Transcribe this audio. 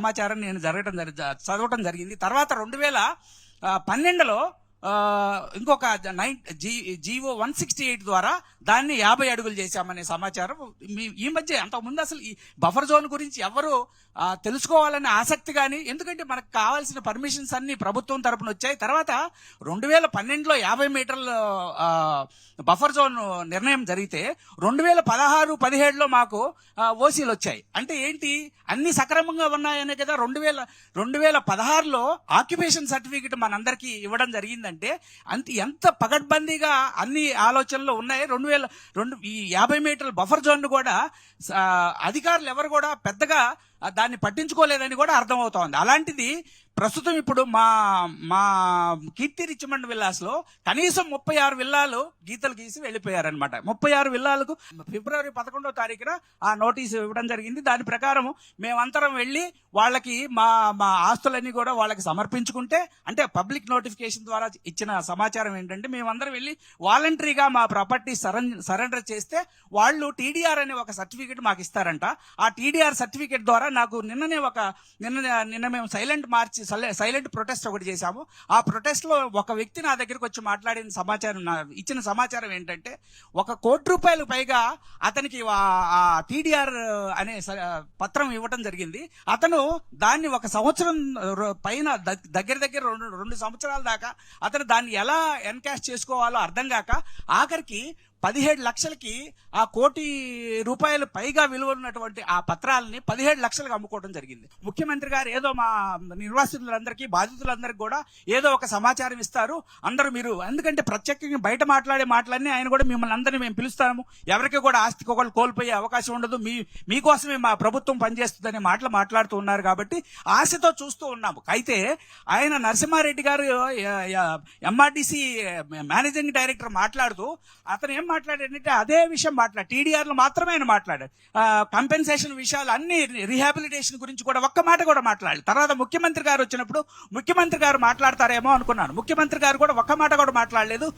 సమాచారం నేను చదవటం జరిగింది. తర్వాత 2012లో ఇంకొక జీవో 168 ద్వారా దాన్ని 50 అడుగులు చేశామనే సమాచారం ఈ మధ్య. అంతకుముందు అసలు ఈ బఫర్ జోన్ గురించి ఎవరు తెలుసుకోవాలనే ఆసక్తి కానీ, ఎందుకంటే మనకు కావాల్సిన పర్మిషన్స్ అన్ని ప్రభుత్వం తరపున వచ్చాయి. తర్వాత 2012లో 50 మీటర్ల బఫర్ జోన్ నిర్ణయం జరిగితే 2016-17లో మాకు ఓసీలు వచ్చాయి. అంటే ఏంటి, అన్ని సక్రమంగా ఉన్నాయనే కదా. 2016లో ఆక్యుపేషన్ సర్టిఫికెట్ మనందరికీ ఇవ్వడం జరిగిందంటే ఎంత పగడ్బందీగా అన్ని ఆలోచనలు ఉన్నాయి. ఈ 50 మీటర్ల బఫర్ జోన్ కూడా అధికారులు ఎవరు కూడా పెద్దగా దాన్ని పట్టించుకోలేదని కూడా అర్థమవుతోంది. అలాంటిది ప్రస్తుతం ఇప్పుడు మా కీర్తి రిచ్మండ్ విల్లాస్ లో కనీసం 36 విల్లాలు గీతలు గీసి వెళ్ళిపోయారనమాట. 36 విల్లాలకు ఫిబ్రవరి 11వ తారీఖున ఆ నోటీసు ఇవ్వడం జరిగింది. దాని ప్రకారం మేమంతరం వెళ్ళి వాళ్ళకి మా ఆస్తులన్నీ కూడా వాళ్ళకి సమర్పించుకుంటే, అంటే పబ్లిక్ నోటిఫికేషన్ ద్వారా ఇచ్చిన సమాచారం ఏంటంటే, మేమందరం వెళ్ళి వాలంటరీగా మా ప్రాపర్టీ సరెండర్ చేస్తే వాళ్ళు టీడీఆర్ అనే ఒక సర్టిఫికేట్ మాకు ఇస్తారంట. ఆ టీడీఆర్ సర్టిఫికేట్ ద్వారా నాకు నిన్న మేము సైలెంట్ ప్రొటెస్ట్ ఒకటి చేశాము. ఆ ప్రొటెస్ట్ లో ఒక వ్యక్తి నా దగ్గరకు వచ్చి మాట్లాడిన ఇచ్చిన సమాచారం ఏంటంటే, 1 కోటి రూపాయలు పైగా అతనికి ఆ టీడీఆర్ అనే పత్రం ఇవ్వటం జరిగింది. అతను దాన్ని 1 సంవత్సరం పైన దగ్గర 2 సంవత్సరాల దాకా అతను దాన్ని ఎలా ఎన్కాష్ చేసుకోవాలో అర్థం కాక ఆఖరికి 17 లక్షలకి ఆ 1 కోటి రూపాయలు పైగా విలువ ఉన్నటువంటి ఆ పత్రాలని 17 లక్షలకు అమ్ముకోవడం జరిగింది. ముఖ్యమంత్రి గారు ఏదో మా నిర్వాసితులందరికీ, బాధితులందరికీ కూడా ఏదో ఒక సమాచారం ఇస్తారు, అందరూ మీరు, ఎందుకంటే ప్రత్యేకంగా బయట మాట్లాడే మాటలన్నీ ఆయన కూడా మిమ్మల్ని అందరినీ మేము పిలుస్తాము, ఎవరికి కూడా ఆస్తికి ఒకళ్ళు కోల్పోయే అవకాశం ఉండదు, మీకోసమే మా ప్రభుత్వం పనిచేస్తుందనే మాటలు మాట్లాడుతూ ఉన్నారు. కాబట్టి ఆశతో చూస్తూ ఉన్నాము. అయితే ఆయన నరసింహారెడ్డి గారు ఎంఆర్డీసీ మేనేజింగ్ డైరెక్టర్ మాట్లాడుతూ అతను ఏం మాట్లాడాడంటే అదే విషయం టీడీఆర్ లో మాత్రమే ఆయన మాట్లాడాడు. కంపెన్సేషన్ విషయాలు అన్ని, రీహాబిలిటేషన్ గురించి కూడా ఒక్క మాట కూడా మాట్లాడాలి. తర్వాత ముఖ్యమంత్రి గారు వచ్చినప్పుడు ముఖ్యమంత్రి గారు మాట్లాడతారేమో అనుకున్నాను. ముఖ్యమంత్రి గారు కూడా ఒక్క మాట కూడా మాట్లాడలేదు.